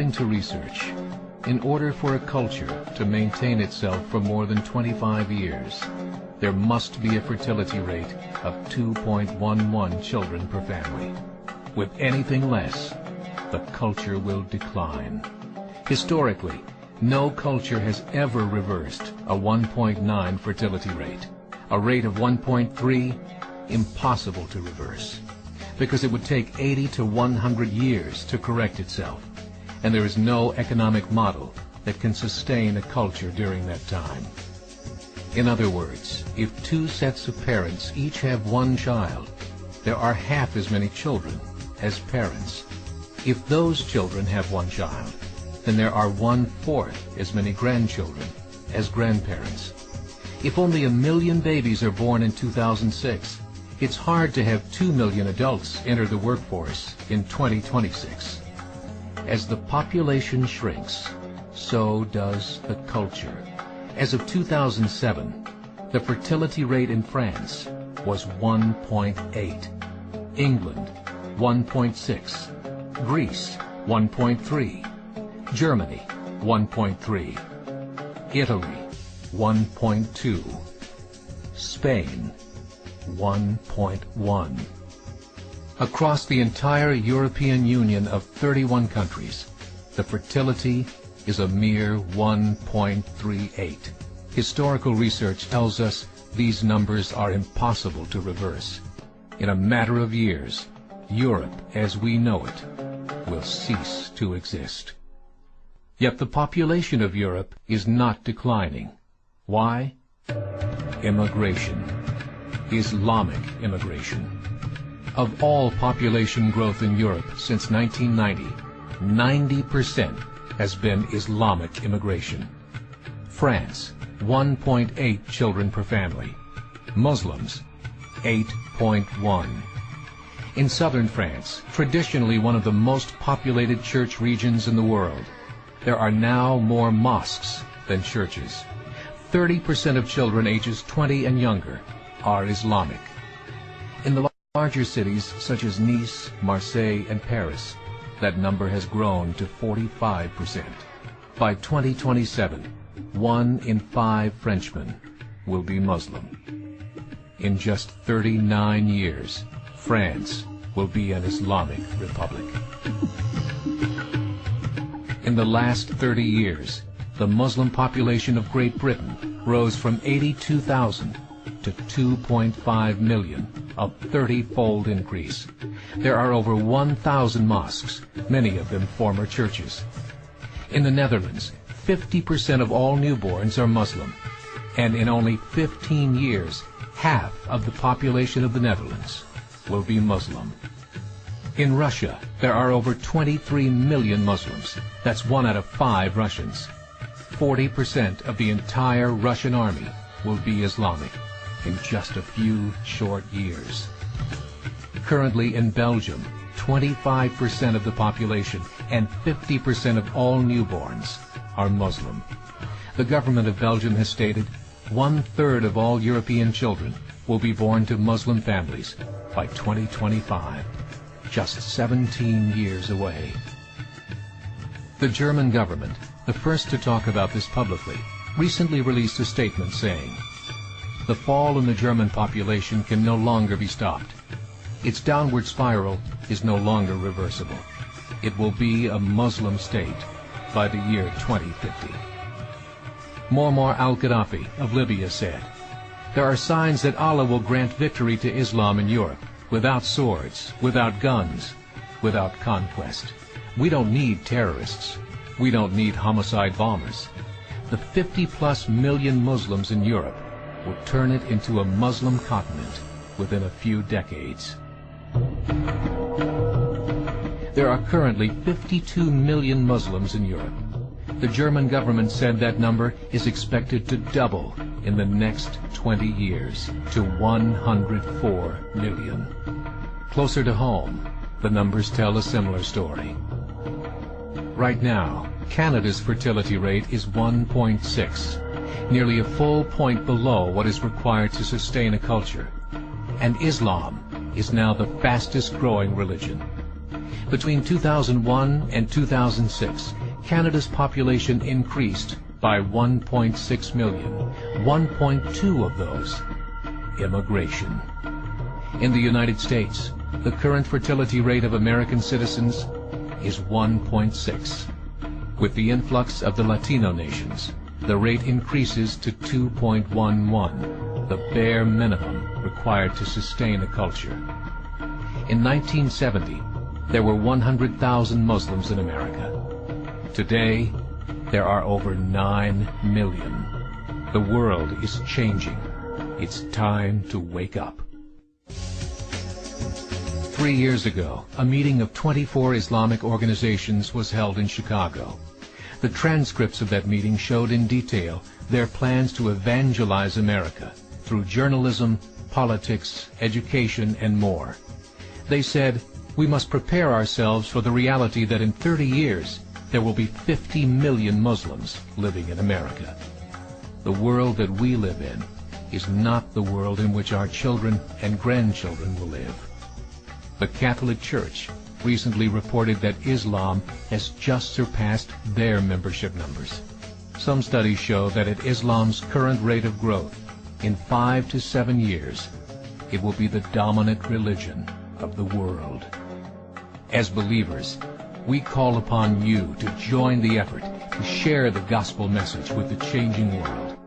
According to research, in order for a culture to maintain itself for more than 25 years, there must be a fertility rate of 2.11 children per family. With anything less, the culture will decline. Historically, no culture has ever reversed a 1.9 fertility rate. A rate of 1.3, impossible to reverse, because it would take 80 to 100 years to correct itself, and there is no economic model that can sustain a culture during that time. In other words, if two sets of parents each have one child, there are half as many children as parents. If those children have one child, then there are 1/4 as many grandchildren as grandparents. If only 1 million babies are born in 2006, it's hard to have 2 million adults enter the workforce in 2026. As the population shrinks, so does the culture. As of 2007, the fertility rate in France was 1.8, England 1.6, Greece 1.3, Germany 1.3, Italy 1.2, Spain 1.1. Across the entire European Union of 31 countries, the fertility is a mere 1.38. Historical research tells us these numbers are impossible to reverse. In a matter of years, Europe as we know it will cease to exist. Yet the population of Europe is not declining. Why? Immigration. Islamic immigration. Of all population growth in Europe since 1990, 90% has been Islamic immigration. France, 1.8 children per family. Muslims, 8.1. In southern France, traditionally one of the most populated church regions in the world, there are now more mosques than churches. 30% of children ages 20 and younger are Islamic. In the larger cities such as Nice, Marseille, and Paris, that number has grown to 45%. By 2027, 1 in 5 Frenchmen will be Muslim. In just 39 years, France will be an Islamic republic. In the last 30 years, the Muslim population of Great Britain rose from 82,000 to 2.5 million, a 30-fold increase. There are over 1,000 mosques, many of them former churches. In the Netherlands, 50% of all newborns are Muslim, and in only 15 years, half of the population of the Netherlands will be Muslim. In Russia, there are over 23 million Muslims. That's 1 out of 5 Russians. 40% of the entire Russian army will be Islamic in just a few short years. Currently in Belgium, 25% of the population and 50% of all newborns are Muslim. The government of Belgium has stated 1/3 of all European children will be born to Muslim families by 2025, just 17 years away. The German government, the first to talk about this publicly, recently released a statement saying, "The fall in the German population can no longer be stopped. Its downward spiral is no longer reversible. It will be a Muslim state by the year 2050. Muammar al-Gaddafi of Libya said, "There are signs that Allah will grant victory to Islam in Europe, without swords, without guns, without conquest. We don't need terrorists. We don't need homicide bombers. The 50+ million Muslims in Europe will turn it into a Muslim continent within a few decades." There are currently 52 million Muslims in Europe. The German government said that number is expected to double in the next 20 years to 104 million. Closer to home, the numbers tell a similar story. Right now, Canada's fertility rate is 1.6, nearly a full point below what is required to sustain a culture. And Islam is now the fastest growing religion. Between 2001 and 2006, Canada's population increased by 1.6 million, 1.2 of those immigration. In the United States, the current fertility rate of American citizens is 1.6. With the influx of the Latino nations, the rate increases to 2.11, the bare minimum required to sustain a culture. In 1970, there were 100,000 Muslims in America. Today, there are over 9 million. The world is changing. It's time to wake up. 3 years ago, a meeting of 24 Islamic organizations was held in Chicago. The transcripts of that meeting showed in detail their plans to evangelize America through journalism, politics, education, and more. They said, we must prepare ourselves for the reality that in 30 years, there will be 50 million Muslims living in America. The world that we live in is not the world in which our children and grandchildren will live. The Catholic Church recently reported that Islam has just surpassed their membership numbers. Some studies show that at Islam's current rate of growth, in 5 to 7 years, it will be the dominant religion of the world. As believers, we call upon you to join the effort to share the gospel message with the changing world.